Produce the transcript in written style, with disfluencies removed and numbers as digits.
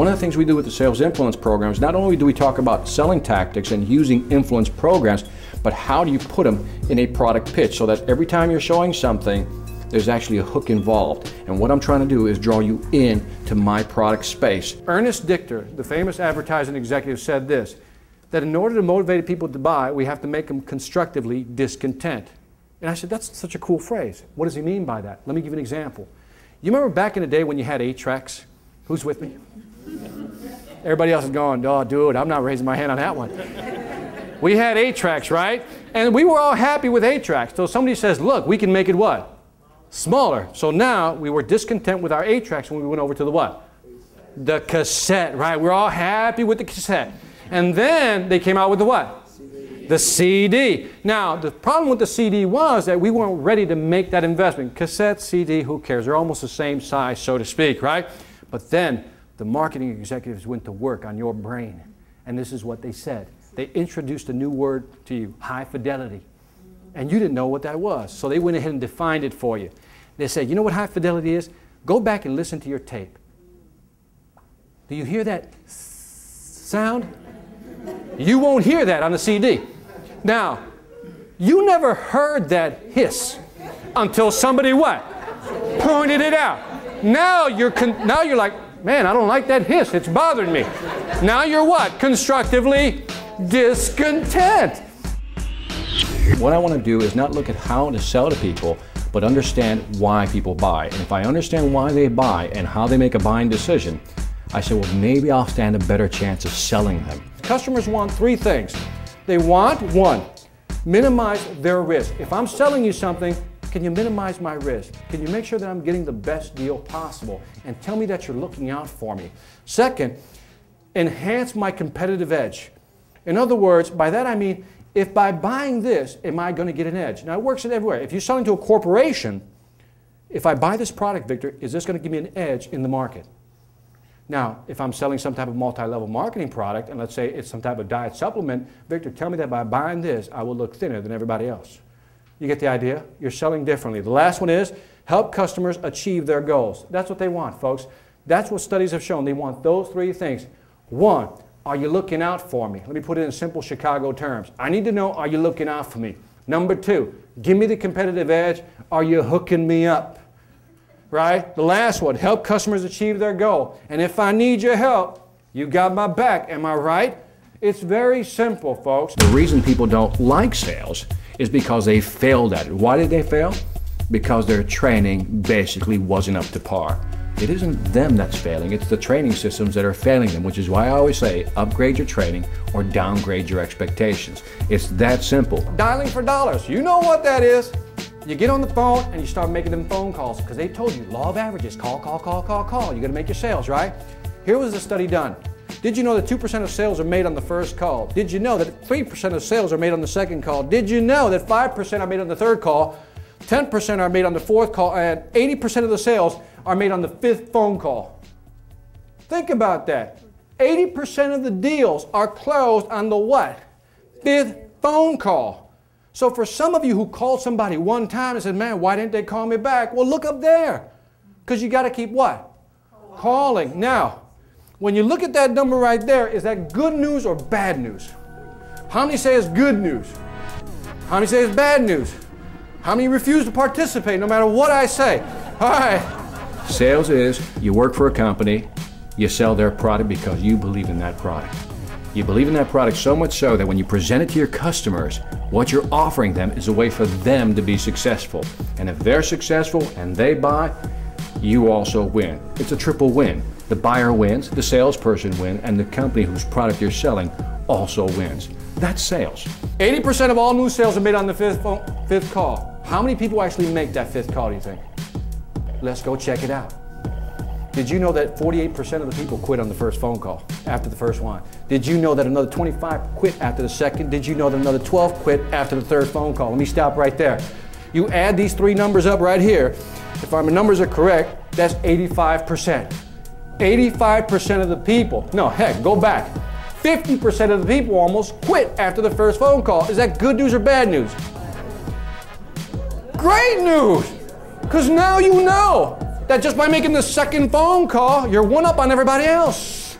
one of the things we do with the Sales Influence programs, not only do we talk about selling tactics and using influence programs, but how do you put them in a product pitch so that every time you're showing something, there's actually a hook involved. And what I'm trying to do is draw you in to my product space. Ernest Dichter, the famous advertising executive, said this, that in order to motivate people to buy, we have to make them constructively discontent. And I said, that's such a cool phrase. What does he mean by that? Let me give you an example. You remember back in the day when you had 8-tracks? Who's with me? Everybody else is going, oh, dude, I'm not raising my hand on that one. We had 8-tracks, right? And we were all happy with 8-tracks. So somebody says, look, we can make it what? Smaller. So now we were discontent with our 8-tracks when we went over to the what? The cassette, right? We're all happy with the cassette. And then they came out with the what? The CD. Now, the problem with the CD was that we weren't ready to make that investment. Cassette, CD, who cares? They're almost the same size, so to speak, right? But then the marketing executives went to work on your brain. And this is what they said. They introduced a new word to you, high fidelity. And you didn't know what that was. So they went ahead and defined it for you. They said, you know what high fidelity is? Go back and listen to your tape. Do you hear that sound? You won't hear that on the CD. Now, you never heard that hiss until somebody what? Pointed it out. Now you're like, man, I don't like that hiss. It's bothering me. Now you're what? Constructively discontent. What I want to do is not look at how to sell to people, but understand why people buy. And if I understand why they buy and how they make a buying decision, I say, well, maybe I'll stand a better chance of selling them. Customers want 3 things. They want, 1, minimize their risk. If I'm selling you something, can you minimize my risk? Can you make sure that I'm getting the best deal possible? And tell me that you're looking out for me. 2nd, enhance my competitive edge. In other words, by that I mean, if by buying this, am I going to get an edge? Now, it works everywhere. If you're selling to a corporation, if I buy this product, Victor, is this going to give me an edge in the market? Now, if I'm selling some type of multi-level marketing product, and let's say it's some type of diet supplement, Victor, tell me that by buying this, I will look thinner than everybody else. You get the idea? You're selling differently. The last one is help customers achieve their goals. That's what they want, folks. That's what studies have shown. They want those 3 things. 1, are you looking out for me? Let me put it in simple Chicago terms. I need to know, are you looking out for me? Number 2, give me the competitive edge. Are you hooking me up? Right? The last one, help customers achieve their goal. And if I need your help, you got my back. Am I right? It's very simple, folks. The reason people don't like sales is because they failed at it. Why did they fail? Because their training basically wasn't up to par. It isn't them that's failing, it's the training systems that are failing them, which is why I always say upgrade your training or downgrade your expectations. It's that simple. Dialing for dollars, you know what that is. You get on the phone and you start making them phone calls because they told you, law of averages, call, call, call, call, call. You got to make your sales, right? Here was the study done. Did you know that 2% of sales are made on the first call? Did you know that 3% of sales are made on the second call? Did you know that 5% are made on the third call, 10% are made on the fourth call, and 80% of the sales are made on the 5th phone call? Think about that. 80% of the deals are closed on the what? 5th phone call. So for some of you who called somebody one time and said, man, why didn't they call me back? Well, look up there. Because you got to keep what? Calling. Now, when you look at that number right there, is that good news or bad news? How many say it's good news? How many say it's bad news? How many refuse to participate no matter what I say? All right. Sales is you work for a company, you sell their product because you believe in that product. You believe in that product so much so that when you present it to your customers, what you're offering them is a way for them to be successful. And if they're successful and they buy, you also win. It's a triple win. The buyer wins, the salesperson wins, and the company whose product you're selling also wins. That's sales. 80% of all new sales are made on the 5th call. How many people actually make that 5th call, do you think? Let's go check it out. Did you know that 48% of the people quit on the first phone call after the first one? Did you know that another 25 quit after the second? Did you know that another 12 quit after the 3rd phone call? Let me stop right there. You add these 3 numbers up right here. If my numbers are correct, that's 85%. 85% of the people, no, heck, go back. 50% of the people almost quit after the first phone call. Is that good news or bad news? Great news! Because now you know that just by making the 2nd phone call, you're one up on everybody else.